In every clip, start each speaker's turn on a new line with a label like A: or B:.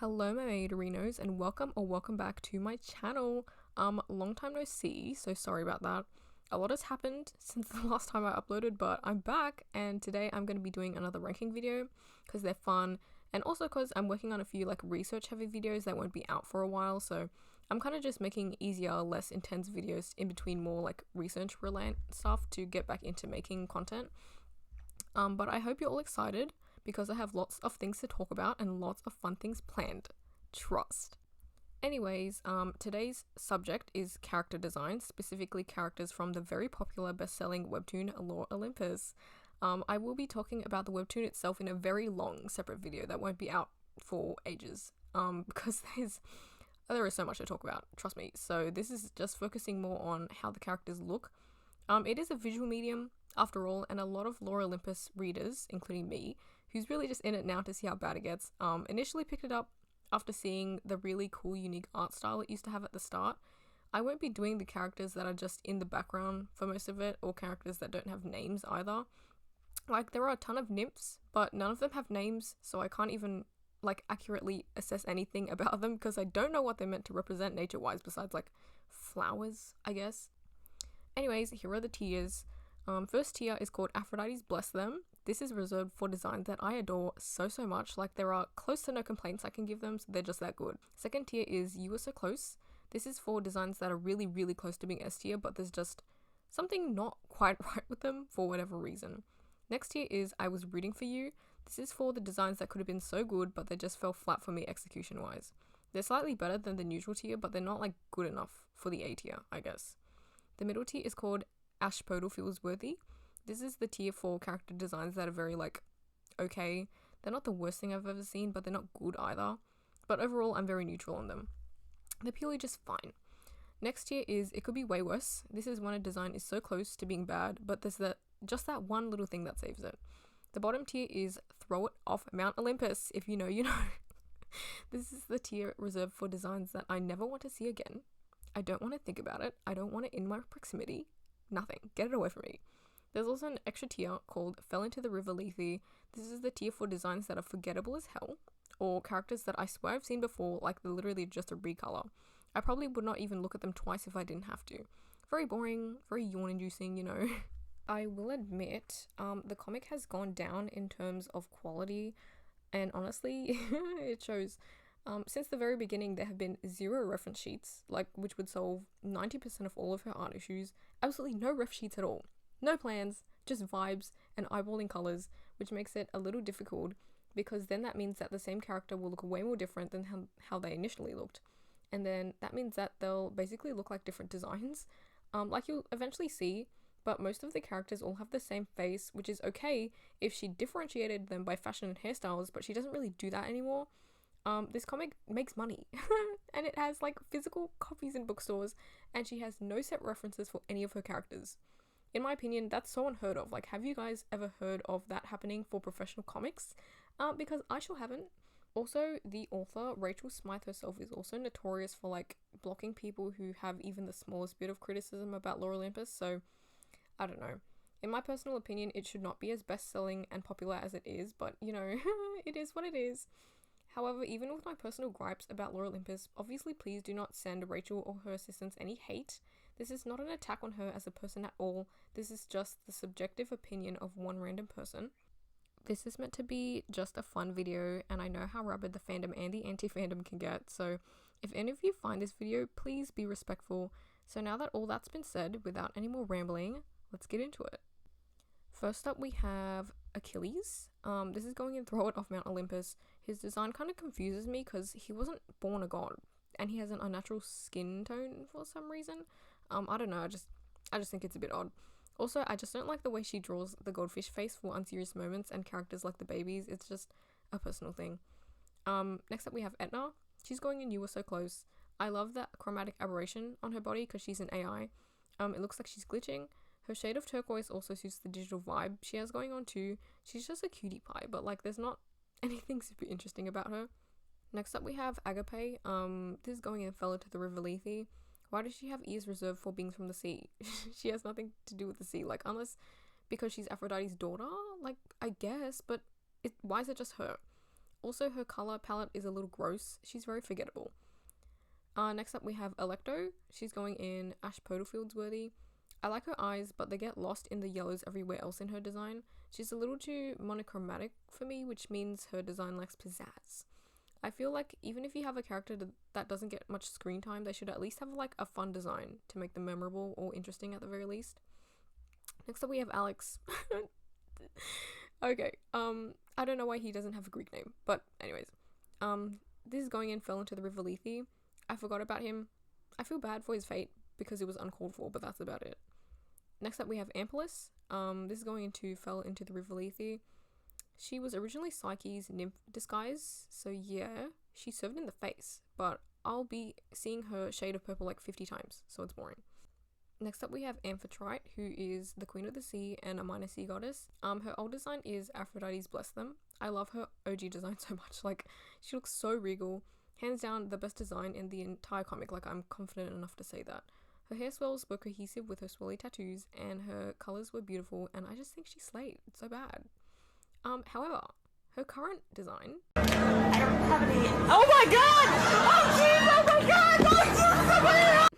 A: Hello, my Maiderinos, and welcome back to my channel. Long time no see, so sorry about that. A lot has happened since the last time I uploaded, but I'm back, and today I'm going to be doing another ranking video because they're fun, and also because I'm working on a few research heavy videos that won't be out for a while, so I'm kind of just making easier, less intense videos in between more research related stuff to get back into making content. But I hope you're all excited because I have lots of things to talk about and lots of fun things planned. Trust. Anyways, today's subject is character design, specifically characters from the very popular best-selling webtoon Lore Olympus. I will be talking about the webtoon itself in a very long separate video that won't be out for ages, because there is so much to talk about, trust me. So this is just focusing more on how the characters look. It is a visual medium, after all, and a lot of Lore Olympus readers, including me, who's really just in it now to see how bad it gets, initially picked it up after seeing the really cool, unique art style it used to have at the start. I won't be doing the characters that are just in the background for most of it, or characters that don't have names either. There are a ton of nymphs, but none of them have names, so I can't even accurately assess anything about them because I don't know what they're meant to represent nature-wise besides flowers, I guess. Anyways, here are the tiers. First tier is called Aphrodite's Bless Them. This is reserved for designs that I adore so much. There are close to no complaints I can give them, so they're just that good. Second tier is You Were So Close. This is for designs that are really, really close to being S tier, but there's just something not quite right with them for whatever reason. Next tier is I Was Rooting For You. This is for the designs that could have been so good, but they just fell flat for me execution-wise. They're slightly better than the neutral tier, but they're not good enough for the A tier, I guess. The middle tier is called Ashpodal Feels Worthy. This is the tier for character designs that are very okay. They're not the worst thing I've ever seen, but they're not good either. But overall, I'm very neutral on them. They're purely just fine. Next tier is It Could Be Way Worse. This is when a design is so close to being bad, but there's just that one little thing that saves it. The bottom tier is Throw It Off Mount Olympus. If you know, you know. This is the tier reserved for designs that I never want to see again. I don't want to think about it. I don't want it in my proximity. Nothing. Get it away from me. There's also an extra tier called Fell Into the River Lethe. This is the tier for designs that are forgettable as hell, or characters that I swear I've seen before, they're literally just a recolor. I probably would not even look at them twice if I didn't have to. Very boring, very yawn-inducing, you know. I will admit, the comic has gone down in terms of quality, and honestly, it shows. Since the very beginning, there have been 0 reference sheets, which would solve 90% of all of her art issues. Absolutely no ref sheets at all. No plans, just vibes and eyeballing colors, which makes it a little difficult because then that means that the same character will look way more different than how they initially looked. And then that means that they'll basically look like different designs, like you'll eventually see, but most of the characters all have the same face, which is okay if she differentiated them by fashion and hairstyles, but she doesn't really do that anymore. This comic makes money and it has physical copies in bookstores, and she has no set references for any of her characters. In my opinion, that's so unheard of. Have you guys ever heard of that happening for professional comics? Because I sure haven't. Also, the author, Rachel Smythe herself, is also notorious for blocking people who have even the smallest bit of criticism about Lore Olympus, so I don't know. In my personal opinion, it should not be as best-selling and popular as it is, but you know, it is what it is. However, even with my personal gripes about Lore Olympus, obviously please do not send Rachel or her assistants any hate. This is not an attack on her as a person at all. This is just the subjective opinion of one random person. This is meant to be just a fun video, and I know how rabid the fandom and the anti-fandom can get, so if any of you find this video, please be respectful. So now that all that's been said, without any more rambling, let's get into it. First up, we have Achilles. This is going in Throw It Off Mount Olympus. His design kind of confuses me because he wasn't born a god, and he has an unnatural skin tone for some reason. I don't know, I just think it's a bit odd. Also, I just don't like the way she draws the goldfish face for unserious moments and characters like the babies. It's just a personal thing. Next up we have Etna. She's going in You Were So Close. I love that chromatic aberration on her body because she's an AI. It looks like she's glitching. Her shade of turquoise also suits the digital vibe she has going on too. She's just a cutie pie, but there's not anything super interesting about her. Next up we have Agape. This is going in Fell Into the River Lethe. Why does she have ears reserved for beings from the sea? She has nothing to do with the sea, unless because she's Aphrodite's daughter, I guess, but why is it just her? Also, her color palette is a little gross. She's very forgettable. Next up we have Electo. She's going in Ash Podalfieldsworthy. I like her eyes, but they get lost in the yellows everywhere else in her design. She's a little too monochromatic for me, which means her design lacks pizzazz. I feel like even if you have a character that doesn't get much screen time, they should at least have like a fun design to make them memorable or interesting at the very least. Next up we have Alex. Okay, I don't know why he doesn't have a Greek name, but anyways. This is going in Fell into the River Lethe. I forgot about him. I feel bad for his fate because it was uncalled for, but that's about it. Next up we have Ampelis. This is going into Fell into the River Lethe. She was originally Psyche's nymph disguise, so yeah, she served in the face, but I'll be seeing her shade of purple like 50 times, so it's boring. Next up we have Amphitrite, who is the queen of the sea and a minor sea goddess. Her old design is Aphrodite's Bless Them. I love her OG design so much. Like, she looks so regal. Hands down the best design in the entire comic. Like, I'm confident enough to say that. Her hair swirls were cohesive with her swirly tattoos, and her colors were beautiful, and I just think she slayed. It's so bad. However, her current design... I don't have any... Oh my god! Oh jeez! Oh my god! Oh jeez! Oh my god!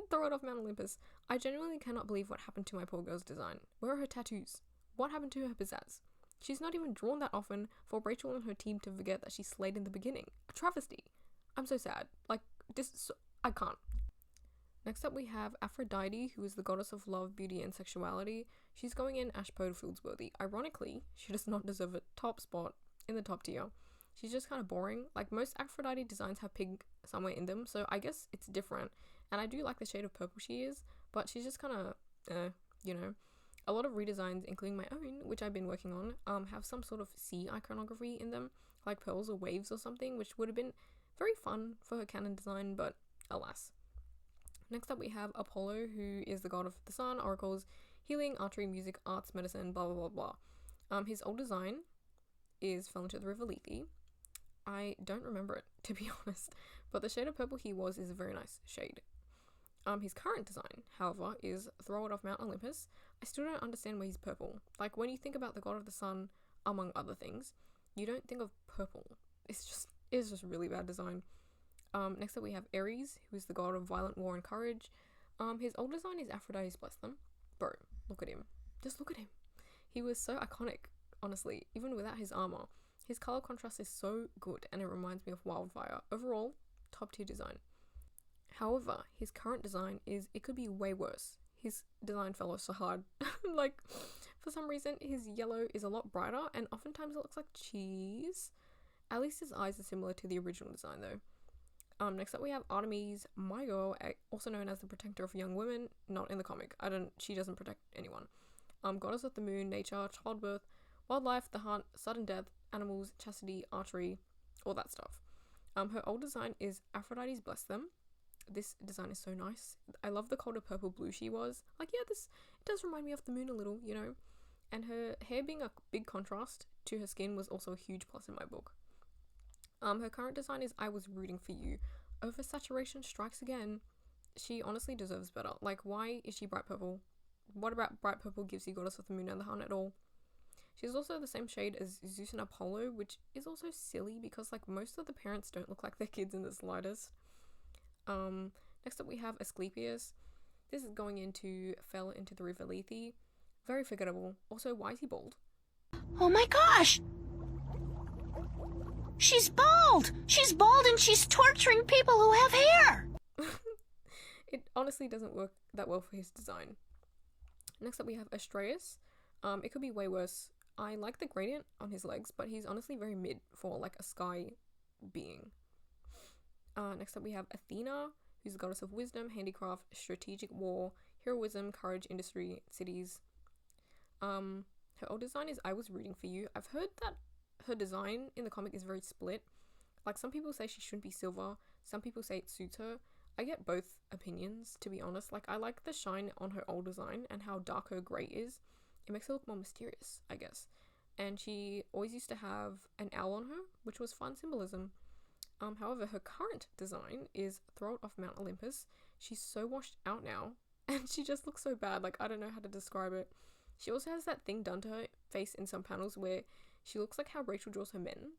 A: Throw it off Mount Olympus. I genuinely cannot believe what happened to my poor girl's design. Where are her tattoos? What happened to her pizzazz? She's not even drawn that often for Rachel and her team to forget that she slayed in the beginning. A travesty. I'm so sad. Like, I can't. Next up we have Aphrodite, who is the goddess of love, beauty, and sexuality. She's going in Ash Podalfieldsworthy. Ironically, she does not deserve a top spot in the top tier. She's just kind of boring. Like, most Aphrodite designs have pink somewhere in them, so I guess it's different. And I do like the shade of purple she is, but she's just kind of, you know. A lot of redesigns, including my own, which I've been working on, have some sort of sea iconography in them, like pearls or waves or something, which would have been very fun for her canon design, but alas. Next up we have Apollo, who is the god of the sun, oracles, healing, archery, music, arts, medicine, blah blah blah blah. His old design is Fell into the River Lethe. I don't remember it, to be honest, but the shade of purple he was is a very nice shade. His current design, however, is Throw It Off Mount Olympus. I still don't understand why he's purple. Like, when you think about the god of the sun, among other things, you don't think of purple. It's just really bad design. Next up we have Ares, who is the god of violent war and courage. His old design is Aphrodite's Bless Them. Bro, look at him. Just look at him. He was so iconic, honestly, even without his armor. His color contrast is so good, and it reminds me of Wildfire. Overall, top tier design. However, his current design it could be way worse. His design fell off so hard. Like, for some reason, his yellow is a lot brighter, and oftentimes it looks like cheese. At least his eyes are similar to the original design, though. Next up we have Artemis, my girl, also known as the protector of young women. Not in the comic. She doesn't protect anyone. Goddess of the moon, nature, childbirth, wildlife, the hunt, sudden death, animals, chastity, archery, all that stuff. Her old design is Aphrodite's Bless Them. This design is so nice. I love the color purple blue she was. Like, yeah, it does remind me of the moon a little, you know. And her hair being a big contrast to her skin was also a huge plus in my book. Her current design is I Was Rooting for You. Oversaturation strikes again. She honestly deserves better. Like, why is she bright purple? What about bright purple gives you Goddess of the Moon and the Hunt at all? She's also the same shade as Zeus and Apollo, which is also silly because, like, most of the parents don't look like their kids in the slightest. Next up we have Asclepius. This is going into Fell into the River Lethe. Very forgettable. Also, why is he bald?
B: Oh my gosh! She's bald! She's bald and she's torturing people who have hair!
A: It honestly doesn't work that well for his design. Next up we have Astraeus. It could be way worse. I like the gradient on his legs, but he's honestly very mid for like a sky being. Next up we have Athena, who's the goddess of wisdom, handicraft, strategic war, heroism, courage, industry, cities. Her old design is I Was Rooting for You. I've heard that her design in the comic is very split. Like, some people say she shouldn't be silver, some people say it suits her. I get both opinions, to be honest. Like, I like the shine on her old design and how dark her grey is. It makes her look more mysterious, I guess. And she always used to have an owl on her, which was fun symbolism. However, her current design is Throw It Off Mount Olympus. She's so washed out now, and she just looks so bad. Like, I don't know how to describe it. She also has that thing done to her face in some panels where she looks like how Rachel draws her men.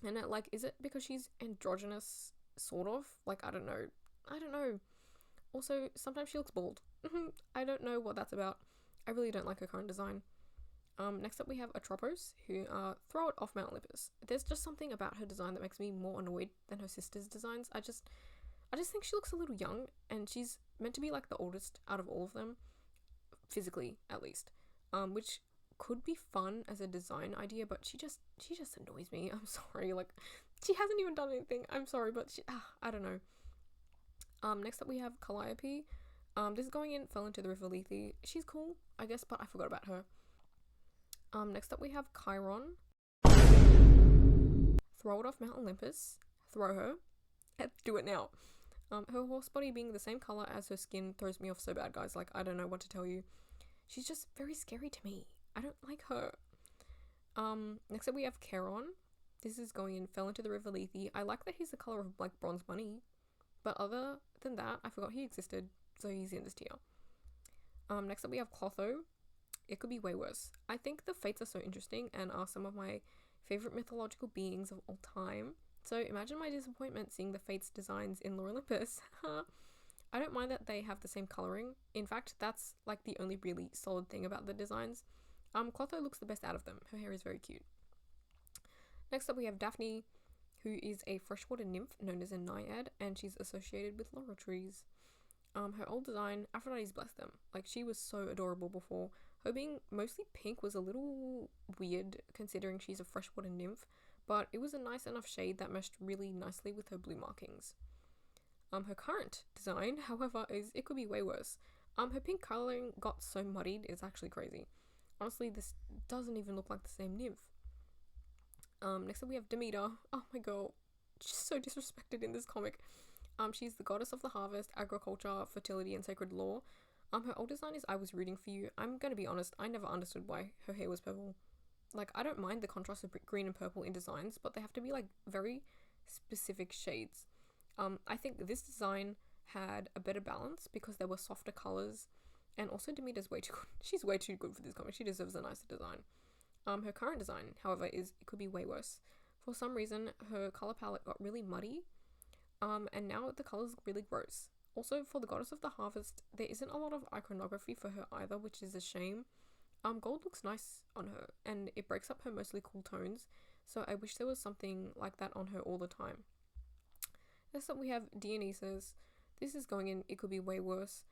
A: And it, like, is it because she's androgynous, sort of? Like, I don't know. Also, sometimes she looks bald. I don't know what that's about. I really don't like her current design. Next up we have Atropos, who throw it off Mount Olympus. There's just something about her design that makes me more annoyed than her sister's designs. I just think she looks a little young, and she's meant to be like the oldest out of all of them, physically at least. Which could be fun as a design idea, but she just annoys me. I'm sorry, like, she hasn't even done anything. I'm sorry, but I don't know. Next up we have Calliope. This is going in, fell into the river Lethe. She's cool, I guess, but I forgot about her. Next up we have Chiron. Throw it off Mount Olympus. Throw her. Do it now. Her horse body being the same color as her skin throws me off so bad, guys. Like, I don't know what to tell you. She's just very scary to me. I don't like her. Next up we have Charon. This is going in, fell into the river Lethe. I like that he's the color of, like, bronze money. But other than that, I forgot he existed, so he's in this tier. Next up we have Clotho. It could be way worse. I think the Fates are so interesting and are some of my favorite mythological beings of all time. So imagine my disappointment seeing the Fates designs in Lore Olympus. I don't mind that they have the same coloring. In fact, that's like the only really solid thing about the designs. Clotho looks the best out of them. Her hair is very cute. Next up we have Daphne, who is a freshwater nymph known as a naiad, and she's associated with laurel trees. Her old design, Aphrodite's blessed them. Like, she was so adorable before. Her being mostly pink was a little weird considering she's a freshwater nymph, but it was a nice enough shade that meshed really nicely with her blue markings. Her current design, however, it could be way worse. Her pink colouring got so muddied, it's actually crazy. Honestly, this doesn't even look like the same nymph. Next up we have Demeter. Oh my god, she's so disrespected in this comic. She's the goddess of the harvest, agriculture, fertility, and sacred law. Her old design is I Was Rooting For You. I'm gonna be honest, I never understood why her hair was purple. Like, I don't mind the contrast of green and purple in designs, but they have to be, like, very specific shades. I think this design had a better balance because there were softer colours, and also Demeter's way too good. She's way too good for this comic. She deserves a nicer design. Her current design, however, it could be way worse. For some reason, her colour palette got really muddy, and now the colours look really gross. Also, for the Goddess of the Harvest, there isn't a lot of iconography for her either, which is a shame. Gold looks nice on her, and it breaks up her mostly cool tones, so I wish there was something like that on her all the time. Next up we have Dionysus. This is going in, it could be way worse.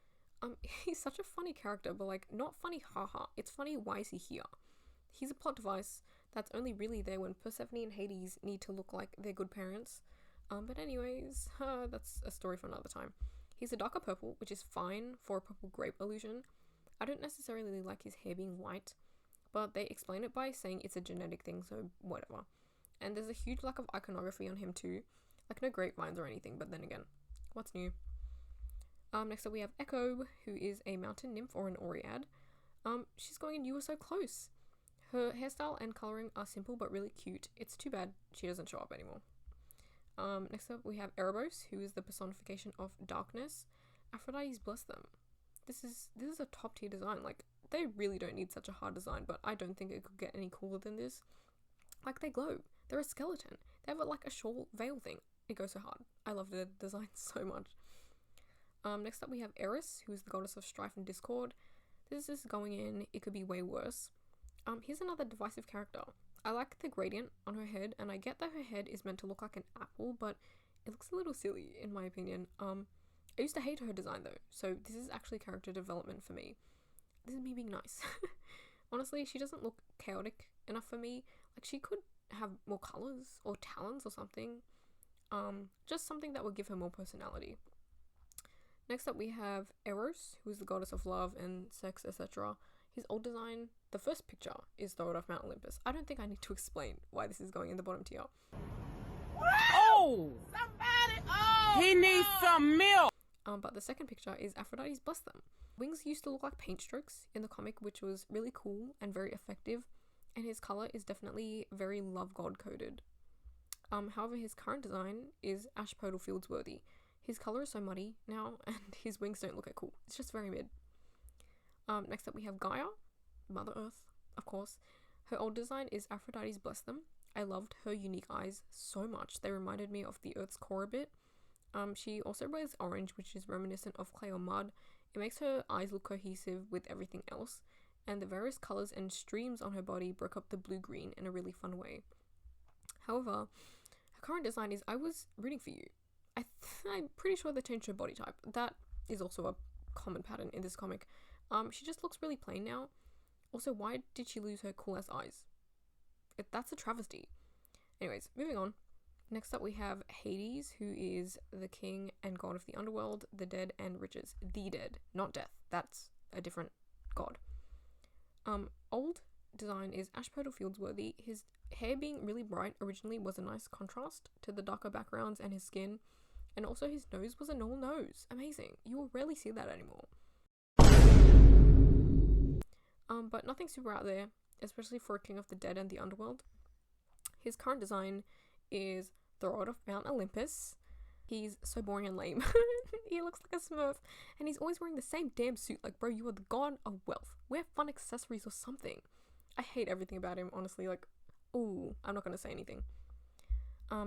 A: He's such a funny character, but, like, not funny haha, it's funny why is he here? He's a plot device that's only really there when Persephone and Hades need to look like they're good parents. But anyways, that's a story for another time. He's a darker purple, which is fine for a purple grape illusion. I don't necessarily like his hair being white, but they explain it by saying it's a genetic thing, so whatever. And there's a huge lack of iconography on him too. Like, no grapevines or anything, but then again, what's new? Next up we have Echo, who is a mountain nymph or an Oread. She's going in You Were So Close. Her hairstyle and colouring are simple but really cute. It's too bad she doesn't show up anymore. Next up we have Erebos, who is the personification of darkness. Aphrodite's blessed them. This is a top tier design. Like, they really don't need such a hard design, but I don't think it could get any cooler than this. Like, they glow. They're a skeleton. They have like a shawl veil thing. It goes so hard. I love the design so much. Next up we have Eris, who is the goddess of strife and discord. This is going in, it could be way worse. Here's another divisive character. I like the gradient on her head, and I get that her head is meant to look like an apple, but it looks a little silly in my opinion. I used to hate her design though, so this is actually character development for me. This is me being nice. Honestly, she doesn't look chaotic enough for me. Like, she could have more colours or talons or something. Just something that would give her more personality. Next up we have Eros, who is the goddess of love and sex, etc. His old design, the first picture, is Throw It Off Mount Olympus. I don't think I need to explain why this is going in the bottom tier.
C: Oh! Somebody! Oh! He needs some milk!
A: But the second picture is Aphrodite's Bless Them. Wings used to look like paint strokes in the comic, which was really cool and very effective, and his colour is definitely very love god coded. However, his current design is Ash Podal Fields worthy. His colour is so muddy now, and his wings don't look cool. It's just very mid. Next up we have Gaia, Mother Earth, of course. Her old design is Aphrodite's Bless Them. I loved her unique eyes so much. They reminded me of the Earth's core a bit. She also wears orange, which is reminiscent of clay or mud. It makes her eyes look cohesive with everything else, and the various colors and streams on her body broke up the blue-green in a really fun way. However, her current design is, I was rooting for you. I'm pretty sure they changed her body type. That is also a common pattern in this comic. She just looks really plain now. Also, why did she lose her cool ass eyes? That's a travesty. Anyways, moving on. Next up we have Hades, who is the king and god of the underworld, the dead and riches. The dead, not death. That's a different god. Old design is Ashpodal Fieldsworthy. His hair being really bright originally was a nice contrast to the darker backgrounds and his skin. And also his nose was a normal nose. Amazing. You will rarely see that anymore. But nothing super out there, especially for a king of the dead and the underworld. His current design is the Rod of Mount Olympus. He's so boring and lame. He looks like a smurf, and he's always wearing the same damn suit. Like, bro, you are the god of wealth. Wear fun accessories or something. I hate everything about him, honestly. Like, ooh, I'm not gonna say anything.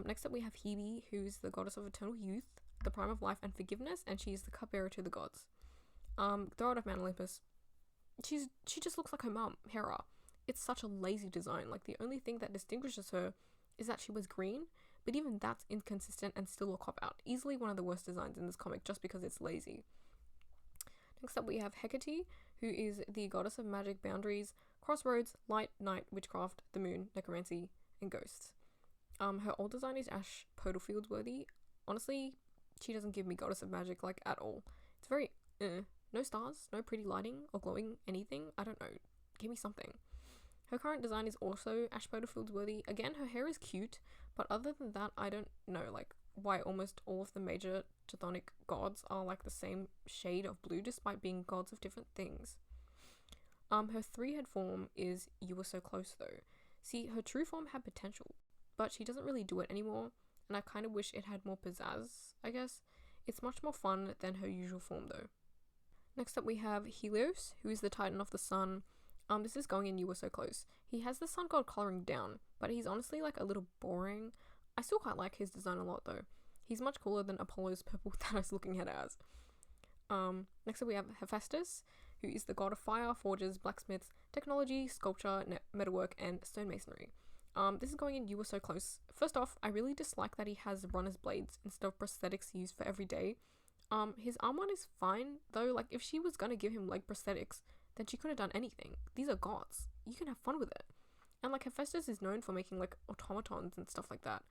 A: Next up we have Hebe, who's the goddess of eternal youth, the prime of life and forgiveness, and she's the cupbearer to the gods. The Rod of Mount Olympus. She just looks like her mum, Hera. It's such a lazy design. Like, the only thing that distinguishes her is that she was green, but even that's inconsistent and still a cop-out. Easily one of the worst designs in this comic just because it's lazy. Next up we have Hecate, who is the goddess of magic, boundaries, crossroads, light, night, witchcraft, the moon, necromancy, and ghosts. Her old design is Ashpodal Fieldsworthy. Honestly, she doesn't give me goddess of magic, like, at all. It's very, no stars, no pretty lighting or glowing anything. I don't know. Give me something. Her current design is also Ashpodal Fieldsworthy. Again, her hair is cute, but other than that, I don't know, like, why almost all of the major Chthonic gods are like the same shade of blue despite being gods of different things. Her three-head form is You Were So Close, though. See, her true form had potential, but she doesn't really do it anymore, and I kind of wish it had more pizzazz, I guess. It's much more fun than her usual form, though. Next up we have Helios, who is the titan of the sun. This is going in You Were So Close. He has the sun god coloring down, but he's honestly like a little boring. I still quite like his design a lot though. He's much cooler than Apollo's purple that I was looking at it as. Next up we have Hephaestus, who is the god of fire, forges, blacksmiths, technology, sculpture, metalwork, and stonemasonry. This is going in You Were So Close. First off, I really dislike that he has runner's blades instead of prosthetics used for every day. His arm one is fine though. Like, if she was gonna give him leg prosthetics, then she could have done anything. These are gods. You can have fun with it. And like, Hephaestus is known for making like automatons and stuff like that.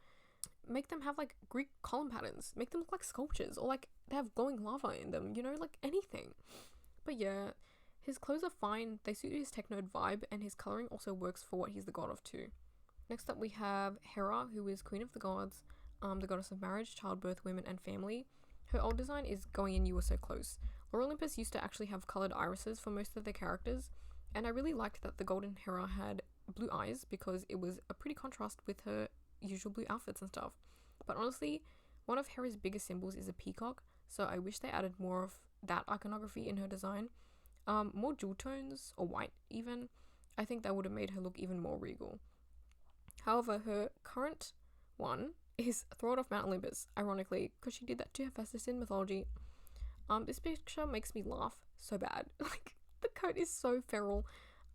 A: Make them have like Greek column patterns. Make them look like sculptures, or like they have glowing lava in them, you know, like anything. But yeah, his clothes are fine. They suit his technode vibe, and his coloring also works for what he's the god of too. Next up we have Hera, who is queen of the gods, the goddess of marriage, childbirth, women, and family. Her old design is going in You Were So Close. Olympus used to actually have coloured irises for most of their characters, and I really liked that the golden Hera had blue eyes because it was a pretty contrast with her usual blue outfits and stuff. But honestly, one of Hera's biggest symbols is a peacock, so I wish they added more of that iconography in her design. More jewel tones, or white even. I think that would have made her look even more regal. However, her current one is Throne of Mount Olympus, ironically, because she did that to Hephaestus in mythology. This picture makes me laugh so bad. Like, the coat is so feral.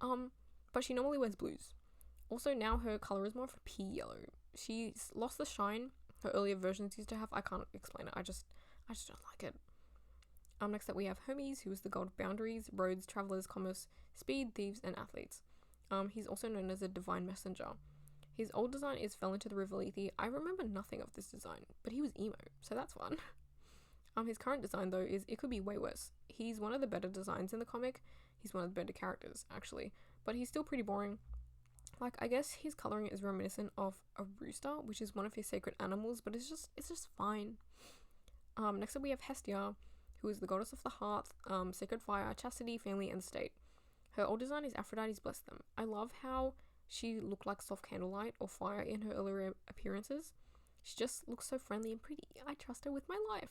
A: But she normally wears blues. Also, now her color is more of a pea yellow. She's lost the shine her earlier versions used to have. I can't explain it. I just don't like it. Next up we have Hermes, who is the god of boundaries, roads, travelers, commerce, speed, thieves, and athletes. He's also known as a divine messenger. His old design is Fell into the River Lethe. I remember nothing of this design, but he was emo, so that's fun. His current design though is It Could Be Way Worse. He's one of the better designs in the comic. He's one of the better characters, actually, but he's still pretty boring. Like, I guess his coloring is reminiscent of a rooster, which is one of his sacred animals, but it's just fine. Next up we have Hestia, who is the goddess of the hearth, sacred fire, chastity, family, and state. Her old design is Aphrodite's Bless Them. I love how she looked like soft candlelight or fire in her earlier appearances. She just looks so friendly and pretty. I trust her with my life.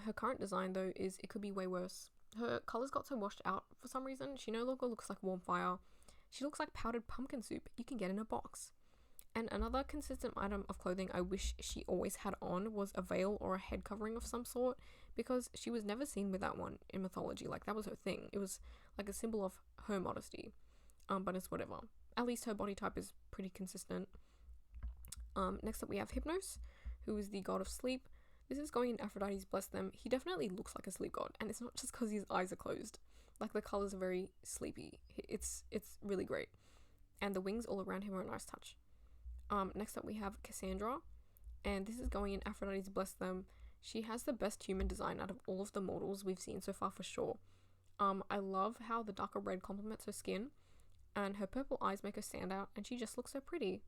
A: Her current design though is It Could Be Way Worse. Her colors got so washed out for some reason. She no longer looks like warm fire. She looks like powdered pumpkin soup you can get in a box. And another consistent item of clothing I wish she always had on was a veil or a head covering of some sort, because she was never seen without one in mythology. Like, that was her thing. It was like a symbol of her modesty. But it's whatever. At least her body type is pretty consistent. Next up we have Hypnos, who is the god of sleep. This is going in Aphrodite's Bless Them. He definitely looks like a sleep god, and it's not just because his eyes are closed. Like, the colors are very sleepy. It's really great. And the wings all around him are a nice touch. Next up we have Cassandra, and this is going in Aphrodite's Bless Them. She has the best human design out of all of the models we've seen so far, for sure. I love how the darker red complements her skin, and her purple eyes make her stand out, and she just looks so pretty.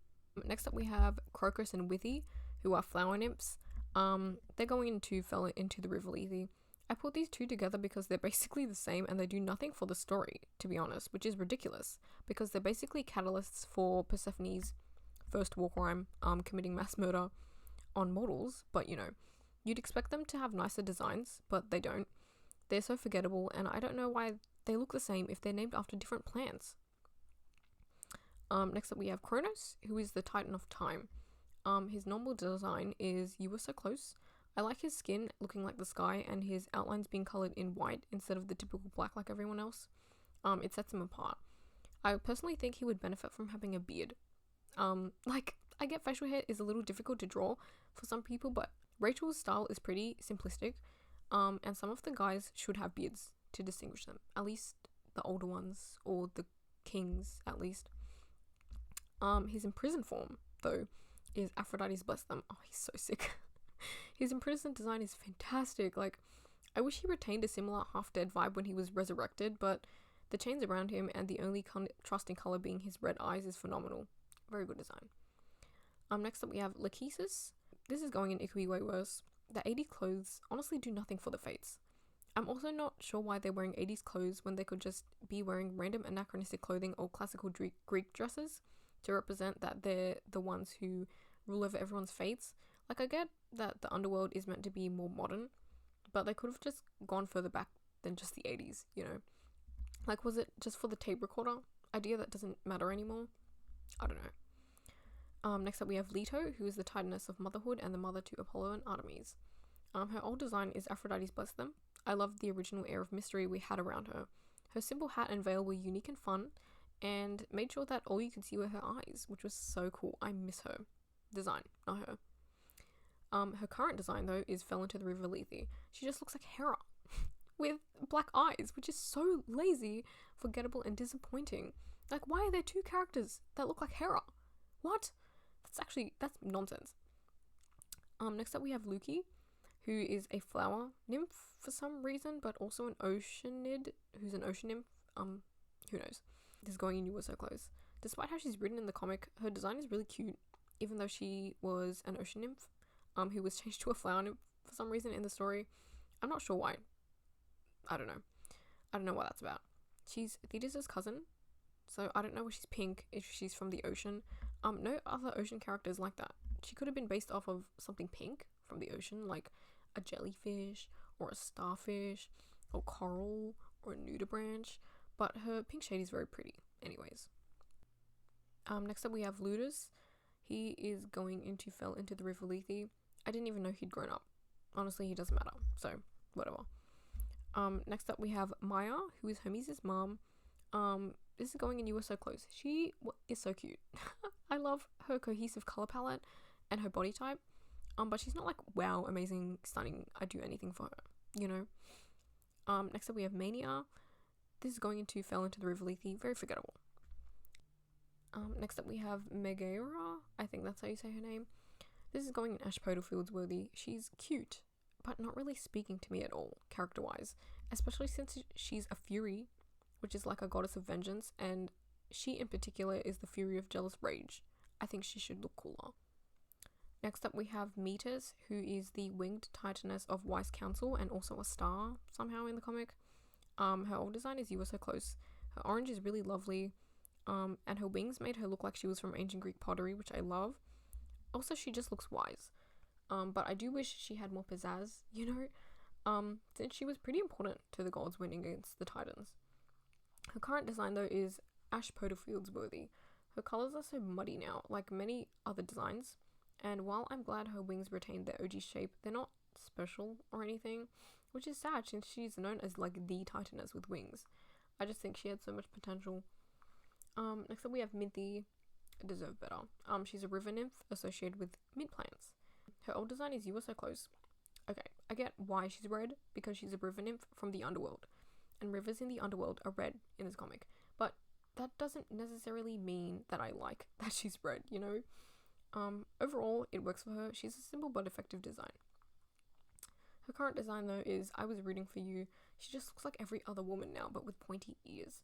A: Next up we have Crocus and Withy, who are flower nymphs. They're going fell into the river Lethe. I put these two together because they're basically the same and they do nothing for the story, to be honest, which is ridiculous, because they're basically catalysts for Persephone's first war crime, committing mass murder on mortals. But you know, you'd expect them to have nicer designs, but they don't. They're so forgettable, and I don't know why they look the same if they're named after different plants. Next up we have Kronos, who is the Titan of Time. His normal design is "You Were So Close." I like his skin looking like the sky and his outlines being coloured in white instead of the typical black like everyone else. It sets him apart. I personally think he would benefit from having a beard. Like, I get facial hair is a little difficult to draw for some people, but Rachel's style is pretty simplistic, and some of the guys should have beards to distinguish them, at least the older ones, or the kings at least. His imprisoned form, though, is Aphrodite's Bless Them. Oh, he's so sick. His imprisoned design is fantastic. Like, I wish he retained a similar half-dead vibe when he was resurrected, but the chains around him and the only contrasting color being his red eyes is phenomenal. Very good design. Next up we have Lachesis. This is going in Equally way worse. The 80s clothes honestly do nothing for the fates. I'm also not sure why they're wearing 80s clothes when they could just be wearing random anachronistic clothing or classical Greek dresses to represent that they're the ones who rule over everyone's fates. Like, I get that the underworld is meant to be more modern, but they could have just gone further back than just the 80s, you know? Like, was it just for the tape recorder idea that doesn't matter anymore? I don't know. Next up we have Leto, who is the Titaness of motherhood and the mother to Apollo and Artemis. Her old design is Aphrodite's Bless Them. I loved the original air of mystery we had around her. Her simple hat and veil were unique and fun, and made sure that all you could see were her eyes, which was so cool. I miss her design, not her. Her current design, though, is Fell into the River Lethe. She just looks like Hera with black eyes, which is so lazy, forgettable, and disappointing. Like, why are there two characters that look like Hera? What? That's nonsense. Next up we have Loki, who is a flower nymph for some reason, but also an oceanid, who's an ocean nymph. Who knows? This is going in You Were So Close. Despite how she's written in the comic, her design is really cute, even though she was an ocean nymph, who was changed to a flower nymph for some reason in the story. I'm not sure why. I don't know what that's about. She's Thetis' cousin, so I don't know why she's pink if she's from the ocean. No other ocean characters like that. She could have been based off of something pink from the ocean, like a jellyfish or a starfish or coral or a nudibranch, but her pink shade is very pretty anyways. Next up we have Ludus. He is fell into the River Lethe. I didn't even know he'd grown up. Honestly, he doesn't matter, so whatever. Next up we have Maya, who is Hermes' mom. This is going in You Were So Close. She is so cute. I love her cohesive color palette and her body type. But she's not like, wow, amazing, stunning, I'd do anything for her, you know? Next up we have Mania. This is going Fell into the River Lethe. Very forgettable. Next up we have Megaera. I think that's how you say her name. This is going in Ashpodal Fields Worthy. She's cute, but not really speaking to me at all, character-wise. Especially since she's a Fury, which is like a goddess of vengeance, and she in particular is the Fury of jealous rage. I think she should look cooler. Next up we have Metis, who is the winged titaness of wise counsel and also a star somehow in the comic. Her old design is You Were So Close. Her orange is really lovely, and her wings made her look like she was from ancient Greek pottery, which I love. Also, she just looks wise. But I do wish she had more pizzazz, you know, since she was pretty important to the gods winning against the titans. Her current design, though, is Ashpodal Fields Worthy. Her colors are so muddy now, like many other designs, and while I'm glad her wings retain their OG shape, they're not special or anything, which is sad since she's known as like the Titaness with wings. I just think she had so much potential. Next up we have Minty. Deserve better. She's a river nymph associated with mint plants. Her old design is You Were So Close. Okay, I get why she's red, because she's a river nymph from the underworld, and rivers in the underworld are red in this comic, but that doesn't necessarily mean that I like that she's red, you know? Overall, it works for her. She's a simple but effective design. Her current design, though, is I Was Rooting For You. She just looks like every other woman now, but with pointy ears.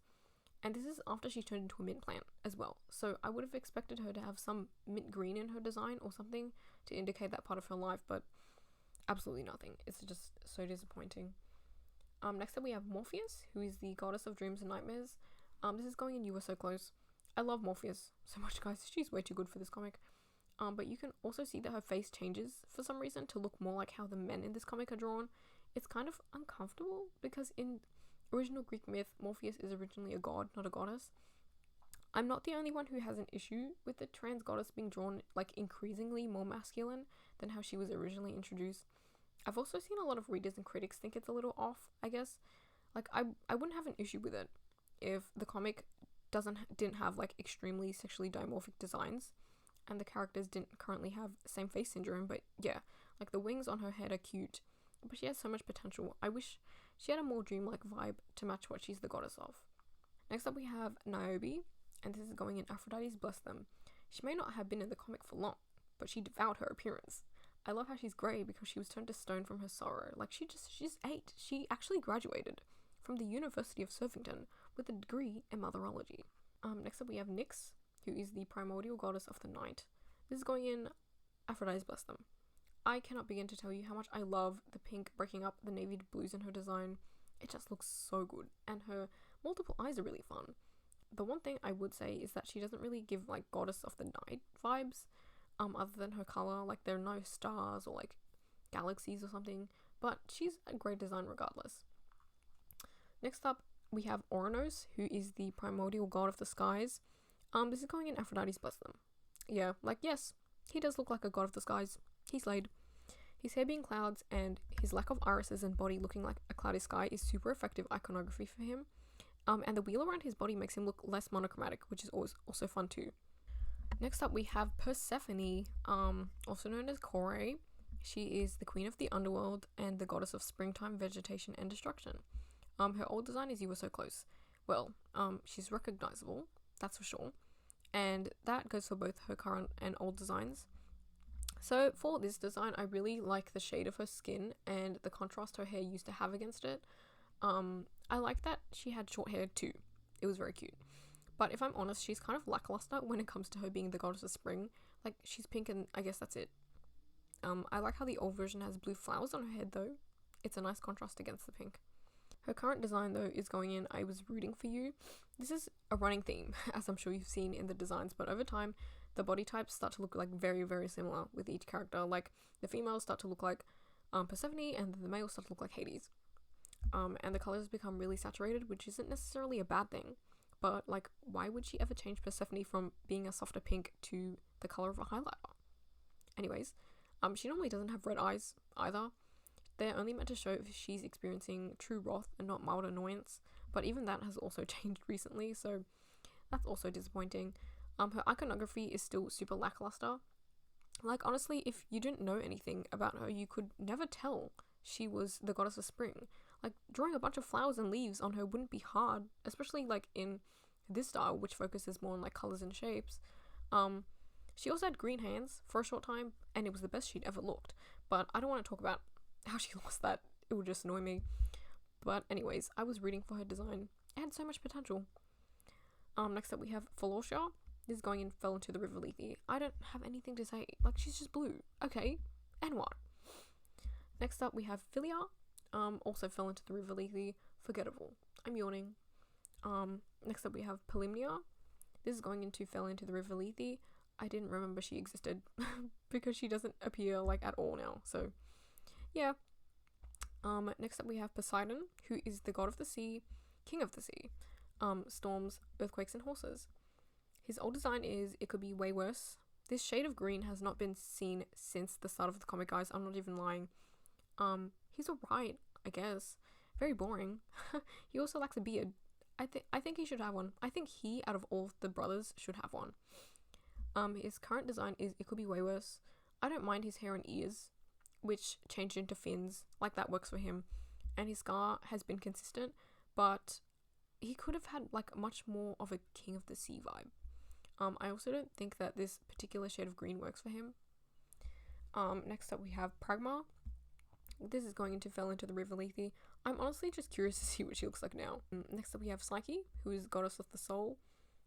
A: And this is after she turned into a mint plant as well. So I would have expected her to have some mint green in her design or something to indicate that part of her life, but absolutely nothing. It's just so disappointing. Next up we have Morpheus, who is the goddess of dreams and nightmares. This is going in You Were So Close. I love Morpheus so much, guys. She's way too good for this comic. But you can also see that her face changes for some reason to look more like how the men in this comic are drawn. It's kind of uncomfortable because in original Greek myth, Morpheus is originally a god, not a goddess. I'm not the only one who has an issue with the trans goddess being drawn like increasingly more masculine than how she was originally introduced. I've also seen a lot of readers and critics think it's a little off, I guess. Like I wouldn't have an issue with it if the comic didn't have like extremely sexually dimorphic designs and the characters didn't currently have same face syndrome, but yeah, like the wings on her head are cute, but she has so much potential. I wish she had a more dreamlike vibe to match what she's the goddess of. Next up we have Niobe, and this is going in Aphrodite's Bless Them. She may not have been in the comic for long, but she devoured her appearance. I love how she's grey because she was turned to stone from her sorrow. Like she's 8. She actually graduated from the University of Surfington with a degree in motherology. Next up we have Nyx, who is the primordial goddess of the night. This is going in Aphrodite's Bless Them. I cannot begin to tell you how much I love the pink breaking up the navy blues in her design. It just looks so good, and her multiple eyes are really fun. The one thing I would say is that she doesn't really give like goddess of the night vibes, other than her color. Like there are no stars or like galaxies or something, but she's a great design regardless. Next up we have Oranos, who is the primordial god of the skies. This is going in Aphrodite's Bless Them. Yeah, like yes, he does look like a god of the skies. He slayed. His hair being clouds and his lack of irises and body looking like a cloudy sky is super effective iconography for him. And the wheel around his body makes him look less monochromatic, which is also fun too. Next up we have Persephone, also known as Kore. She is the queen of the underworld and the goddess of springtime, vegetation, and destruction. Her old design is You Were So Close. Well, she's recognizable, that's for sure. And that goes for both her current and old designs. So for this design, I really like the shade of her skin and the contrast her hair used to have against it. I like that she had short hair too. It was very cute. But if I'm honest, she's kind of lackluster when it comes to her being the goddess of spring. Like, she's pink and I guess that's it. I like how the old version has blue flowers on her head though. It's a nice contrast against the pink. Her current design though is going in I Was Rooting For You. This is a running theme, as I'm sure you've seen in the designs, but over time, the body types start to look like very, very similar with each character. Like, the females start to look like Persephone, and the males start to look like Hades. And the colors become really saturated, which isn't necessarily a bad thing. But, like, why would she ever change Persephone from being a softer pink to the color of a highlighter? Anyways, she normally doesn't have red eyes either. They're only meant to show if she's experiencing true wrath and not mild annoyance, but even that has also changed recently, so that's also disappointing. Her iconography is still super lackluster. Like, honestly, if you didn't know anything about her, you could never tell she was the goddess of spring. Like, drawing a bunch of flowers and leaves on her wouldn't be hard, especially like in this style, which focuses more on like colors and shapes. She also had green hands for a short time, and it was the best she'd ever looked. But I don't want to talk about how she lost that. It would just annoy me. But anyways, I was rooting for her design. It had so much potential. Next up we have Philautia. This is going in Fell Into the River Lethe. I don't have anything to say. Like, she's just blue. Okay, and what? Next up we have Philia. Also Fell Into the River Lethe. Forgettable. I'm yawning. Next up we have Polymnia. This is going into Fell Into the River Lethe. I didn't remember she existed because she doesn't appear like at all now. So yeah. Next up we have Poseidon, who is the god of the sea, king of the sea, storms, earthquakes, and horses. His old design is It Could Be Way Worse. This shade of green has not been seen since the start of the comic, guys. I'm not even lying. He's alright, I guess. Very boring. He also lacks a beard. I think he should have one. I think he, out of all the brothers, should have one. His current design is It Could Be Way Worse. I don't mind his hair and ears, which changed into fins. Like, that works for him. And his scar has been consistent, but he could have had like much more of a King of the Sea vibe. I also don't think that this particular shade of green works for him. Next up we have Pragma. This is going into Fell into the River Lethe. I'm honestly just curious to see what she looks like now. Next up we have Psyche, who is Goddess of the Soul.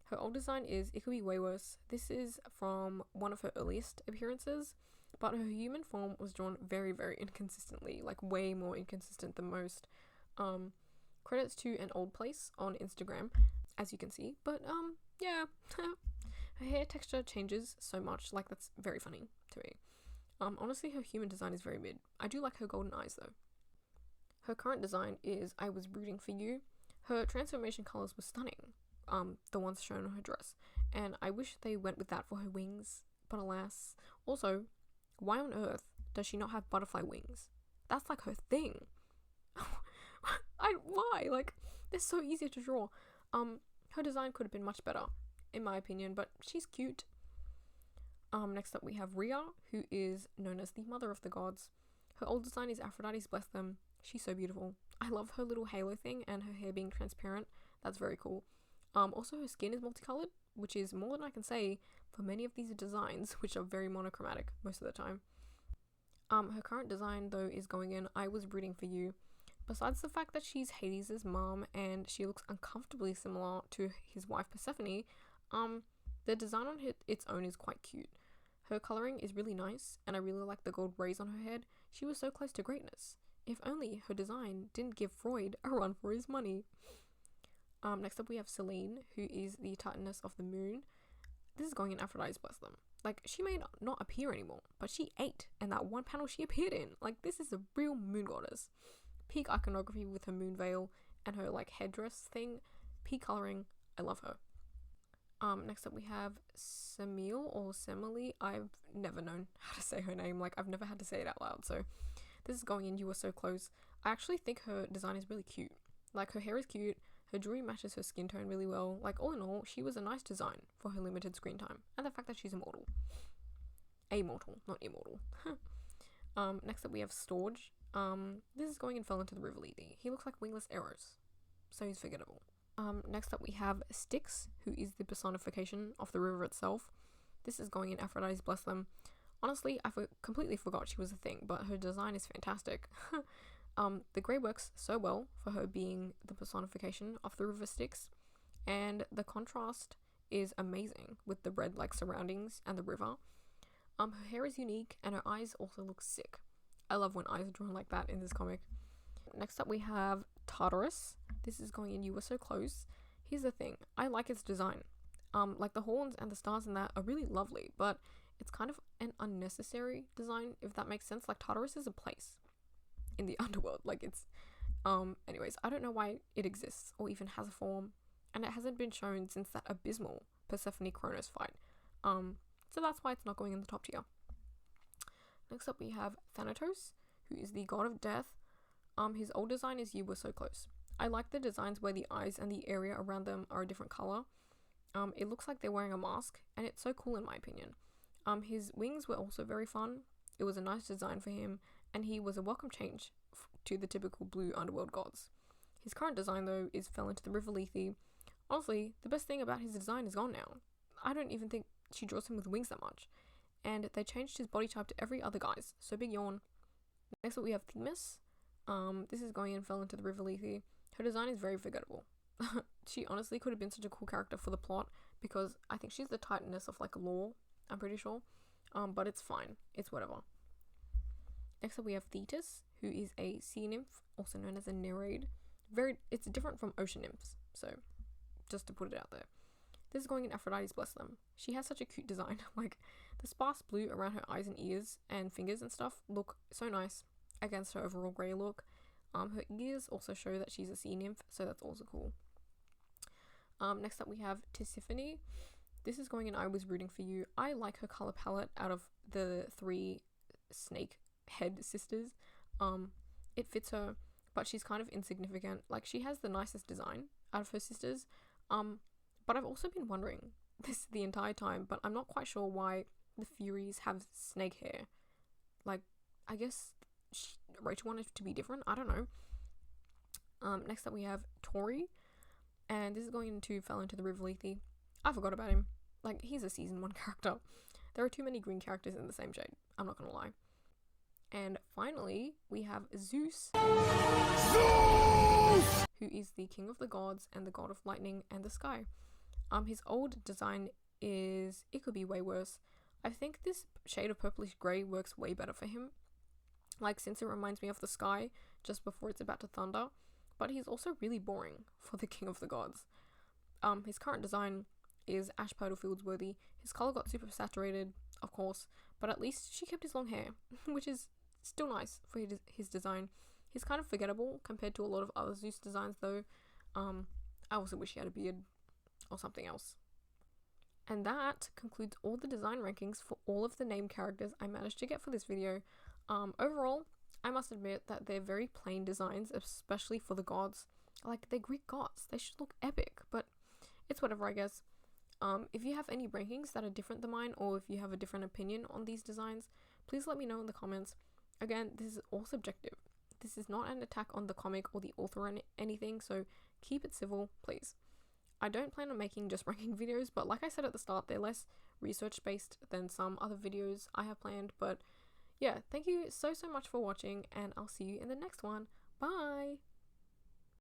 A: Her old design is It Could Be Way Worse. This is from one of her earliest appearances, but her human form was drawn very, very inconsistently, like way more inconsistent than most. Credits to an old place on Instagram, as you can see, but yeah. Her hair texture changes so much, like that's very funny to me. Honestly, her human design is very mid. I do like her golden eyes though. Her current design is I Was Rooting for You. Her transformation colors were stunning, the ones shown on her dress, and I wish they went with that for her wings, but alas. Also, why on earth does she not have butterfly wings? That's like her thing. Why? Like, they're so easy to draw. Her design could have been much better, in my opinion, but she's cute. Next up we have Rhea, who is known as the Mother of the Gods. Her old design is Aphrodite's Bless Them. She's so beautiful. I love her little halo thing and her hair being transparent. That's very cool. Also her skin is multicolored, which is more than I can say for many of these designs, which are very monochromatic most of the time. Her current design though is going in I Was Rooting for You. Besides the fact that she's Hades' mom and she looks uncomfortably similar to his wife Persephone, the design on its own is quite cute. Her colouring is really nice, and I really like the gold rays on her head. She was so close to greatness. If only her design didn't give Freud a run for his money. Next up we have Selene, who is the Titaness of the Moon. This is going in Aphrodite's Bless Them. Like, she may not appear anymore, but she ate in that one panel she appeared in. Like, this is a real moon goddess. Peak iconography with her moon veil and her like headdress thing. Peak colouring. I love her. Next up we have Semele or Semele. I've never known how to say her name. Like, I've never had to say it out loud. So this is going in You Were So Close. I actually think her design is really cute. Like, her hair is cute. Her jewelry matches her skin tone really well. Like, all in all, she was a nice design for her limited screen time. And the fact that she's immortal. Amortal, not immortal. Next up we have Storge. This is going in Fell into the River Lethe. He looks like wingless arrows, so he's forgettable. Next up we have Styx, who is the personification of the river itself. This is going in Aphrodite's Bless Them. Honestly, I completely forgot she was a thing, but her design is fantastic. The grey works so well for her being the personification of the river Styx, and the contrast is amazing with the red like surroundings and the river. Her hair is unique, and her eyes also look sick. I love when eyes are drawn like that in this comic. Next up we have Tartarus. This is going in You Were So Close. Here's the thing, I like its design. Like the horns and the stars in that are really lovely, but it's kind of an unnecessary design, if that makes sense. Like, Tartarus is a place in the underworld. Like, it's anyways, I don't know why it exists or even has a form, and it hasn't been shown since that abysmal Persephone Kronos fight. So that's why it's not going in the top tier. Next up we have Thanatos, who is the god of death. His old design is You Were So Close. I like the designs where the eyes and the area around them are a different color. It looks like they're wearing a mask, and it's so cool in my opinion. His wings were also very fun. It was a nice design for him, and he was a welcome change to the typical blue underworld gods. His current design though is Fell into the River Lethe. Honestly, the best thing about his design is gone now. I don't even think she draws him with wings that much. And they changed his body type to every other guy's, so big yawn. Next up we have Themis. This is going in Fell into the River Lethe. Her design is very forgettable. She honestly could have been such a cool character for the plot, because I think she's the titaness of like lore, I'm pretty sure. But it's fine, it's whatever. Next up we have Thetis, who is a sea nymph, also known as a Nereid. It's different from ocean nymphs, so just to put it out there. This is going in Aphrodite's Bless Them. She has such a cute design. Like, the sparse blue around her eyes and ears and fingers and stuff look so nice against her overall grey look. Her ears also show that she's a sea nymph, so that's also cool. Next up we have Tisiphone. this is going in I Was Rooting For You. I like her color palette out of the 3 snake head sisters. It fits her, but she's kind of insignificant. Like, she has the nicest design out of her sisters. But I've also been wondering this the entire time, but I'm not quite sure why the Furies have snake hair. Like, I guess Rachel wanted it to be different. I don't know. Next up we have Tori, and this is going into Fell Into the River Lethe. I forgot about him. Like, he's a season 1 character. There are too many green characters in the same shade. I'm not gonna lie. And finally, we have Zeus! Who is the king of the gods and the god of lightning and the sky. His old design it could be way worse. I think this shade of purplish grey works way better for him. Like, since it reminds me of the sky just before it's about to thunder. But he's also really boring for the king of the gods. His current design is Ash Puddle Fields worthy. His colour got super saturated, of course, but at least she kept his long hair, which is still nice for his design. He's kind of forgettable compared to a lot of other Zeus designs though. I also wish he had a beard or something else. And that concludes all the design rankings for all of the named characters I managed to get for this video. Overall, I must admit that they're very plain designs, especially for the gods. Like, they're Greek gods. They should look epic, but it's whatever, I guess. If you have any rankings that are different than mine, or if you have a different opinion on these designs, please let me know in the comments. Again, this is all subjective. This is not an attack on the comic or the author or anything, so keep it civil, please. I don't plan on making just ranking videos, but like I said at the start, they're less research based than some other videos I have planned. But yeah, thank you so much for watching, and I'll see you in the next one. Bye!